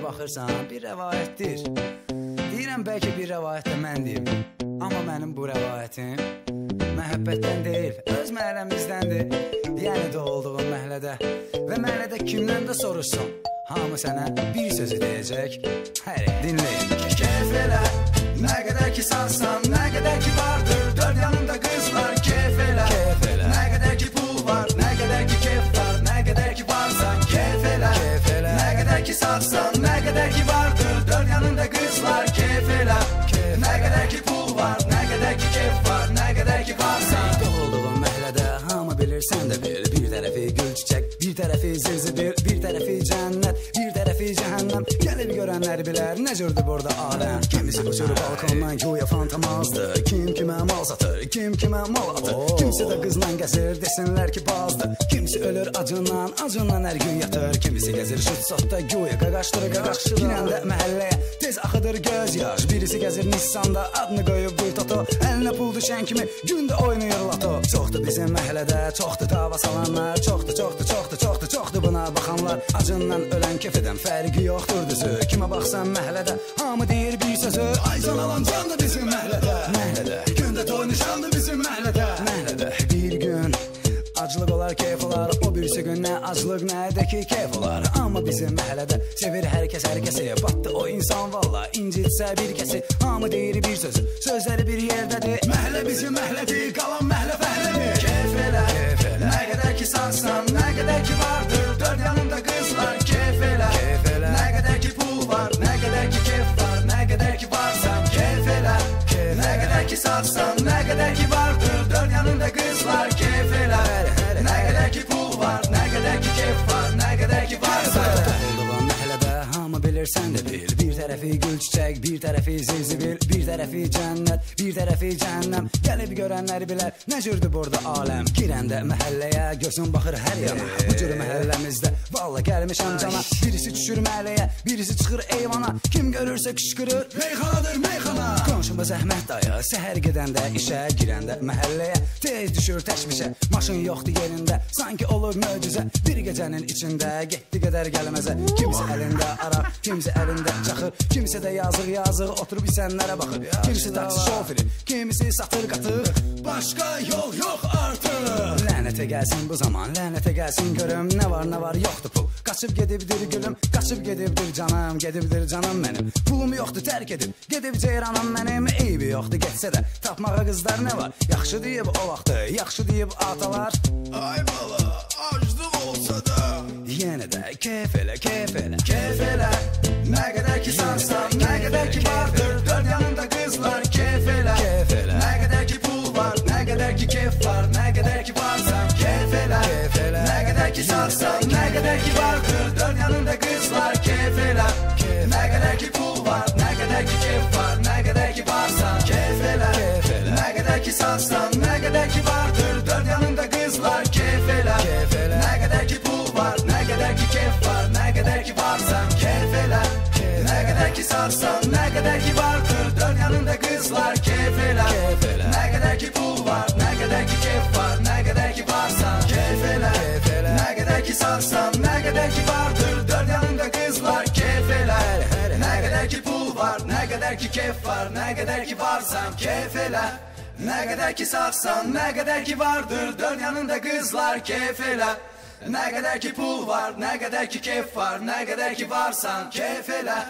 baxırsan, bir rəvayətdir. Deyirəm, bəlkə bir rəvayət də mən deyim. Amma mənim bu rəvayətim məhəbbətdən deyil, öz məhəlləmizdəndir. Yəni doğulduğum məhəllədə və məhəllədə kimdən də soruşsun, hamı sənə bir sözü deyəcək. Həri, dinləyin. Keyf elə, nə qədər ki sansan, nə qədər ki vardır, dörd yanında qızlar. Keyf elə, nə qədər ki pul var, nə qədər ki keyf var, nə qədər ki varsan. Keyf elə, nə qədər ki sansan, nə qədər ki vardır, dörd yanında qızlar. Keyf elə, nə qədər ki pul var, nə qədər ki keyf var, nə qədər ki varsan. Doğulduğum məhəllədə hamı bilir, sən də bil. Bir tərəfi gül çiçək, bir tərəfi zirzibil, bir tərəfi cənnət, bir tərəfi cəhənnəm. Gəlib görənlər bilər, nə cürdür burada aləm. Kimisi uçur balkondan güya fantomazdır, kim kimə mal satır, kim kimə mal atır. Kimisi də qızla gəzir, desinlər ki bazdır. Kimisi ölür acından, acından hər gün yatır. Kimisi gəzir şut-sotda güya qaqaşdırır. Girəndə məhəlləyə tez axıdır göz yaş. Birisi gəzir Nissanda, adını qoyub bir toto. Əlinə pul düşən kimi gündə oynayır lato. Çoxdur bizim məhəllədə, çoxdur dava salanlar. Çoxdur buna baxanlar. Acından ölən kef edən fərqi yoxdur düzü. Kimə baxsan məhəllədə, hamı deyir bir sözü. Aycan alan candır bizim məhəllədə. Gündə toy nişandır bizim məhəllədə. Bir gün aclıq olar, keyf olar. O birisi gün nə aclıq, nə də ki keyf olar. Amma bizim məhəllədə sevir hər kəs hər kəsi. Batdı o insan valla, incitsə bir kəsi. Hamı deyir bir sözü, sözləri bir yerdədir. Məhəllə bizim məhəllədir, qalan məhəllə fəhlədir. Keyf elə, nə qədər ki sansan, nə qədər ki vardır, dörd yanında qızlar. Keyf elə, nə qədər ki pul var, nə qədər ki keyf var, nə qədər ki varsan. Keyf elə, nə qədər ki sansan, nə qədər ki vardır, dörd yanında qızlar. Keyf elə, nə qədər ki pul var, nə qədər ki keyf var, nə qədər ki varsan. Doğulduğum məhəllədə hamı bilir, sən də bil. Bir tərəfi gül çiçək, bir tərəfi zirzibil, bir tərəfi cənnət, bir tərəfi cəhənnəm. Gəlib görənlər bilər, nə cürdür burada aləm. Girəndə məhəlləyə gözün baxır hər yana. Bu cür məhəlləmizdə valla gəlmişəm cana. Birisi düşür məhəlləyə, birisi çıxır eyvana. Kim görürsə kışkırır, meyxanadır meyxana. Qonşuma zəhmət dayı, səhər gedəndə işə, girəndə məhəlləyə tez düşür təşvişə. Maşın yoxdur yerində, sanki olur möcüzə. Bir gecənin içində getdi qədər gəlməzə. Kimisi əlində araq, kimisi əlində çaxır, kimisi də yazıq oturub isənlərə baxır. Kimisi taksi şoförü, kimisi satır qatır. Başqa yol yox artıq. Lənətə gəlsin bu zaman, lənətə gəlsin görüm. Nə var yoxdur pul. Qaçıb gedibdir gülüm, qaçıb gedibdir canım, gedibdir canım mənim. Pulum yoxdur tərk edib, gedib ceyranım mənim. Eybi yoxdur getsə də, tapmağa qızlar nə var? Yaxşı deyib o vaxtı, yaxşı deyib atalar. Ay bala, aclıq olsa da yenə də keyf elə, keyf elə, keyf elə. Nə qədər ki sansan, nə qədər ki vardır, dörd yanında qızlar. Keyf elə, nə qədər ki pul var, nə qədər ki keyf var, nə qədər ki varsan. Keyf elə, nə qədər ki sansan, nə qədər ki vardır, dörd yanında qızlar. Keyf elə, nə qədər ki pul var, nə qədər ki keyf var, nə qədər ki varsan. Keyf elə, nə qədər ki sansan, nə qədər ki vardır, dörd yanında qızlar. Keyf elə, nə qədər ki pul var, nə qədər ki keyf var, nə qədər ki varsan. Keyf elə, nə qədər ki sansan, nə qədər ki vardır, dörd yanında qızlar. Keyf elə, nə qədər ki pul var, nə qədər ki keyf var, nə qədər ki varsan. Keyf elə, nə qədər ki sansan, nə qədər ki vardır, dörd yanında qızlar. Keyf elə, nə qədər ki pul var, nə qədər ki keyf var, nə qədər ki varsan. Keyf elə, nə qədər ki sağsan, nə qədər ki vardır, dörd yanında qızlar. Keyf elə, nə qədər ki pul var, nə qədər ki keyf var, nə qədər ki varsan. Keyf elə.